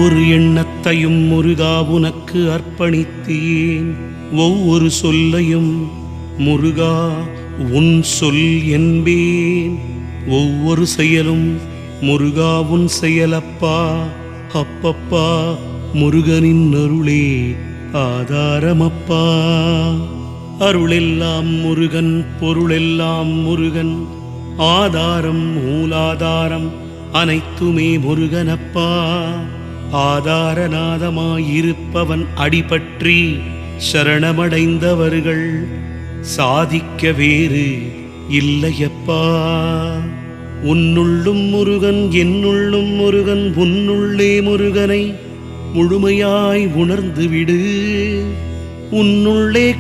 ஒவ்வொரு எண்ணத்தையும் முருகா உனக்கு அர்ப்பணித்தேன். ஒவ்வொரு சொல்லையும் முருகா உன் சொல் என்பேன். ஒவ்வொரு செயலும் முருகா உன் செயலப்பா. அப்பப்பா முருகனின் அருளே ஆதாரமப்பா. அருளெல்லாம் முருகன், பொருளெல்லாம் முருகன், ஆதாரம் மூலாதாரம் அனைத்துமே முருகனப்பா. ஆதாரநாதமாயிருப்பவன் அடிபற்றி சரணமடைந்தவர்கள் சாதிக்க வேறு இல்லையப்பா. உன்னுள்ளும் முருகன், என்னுள்ளும் முருகன், உன்னுள்ளே முருகனை முழுமையாய் உணர்ந்து விடு. உன்னுள்ளே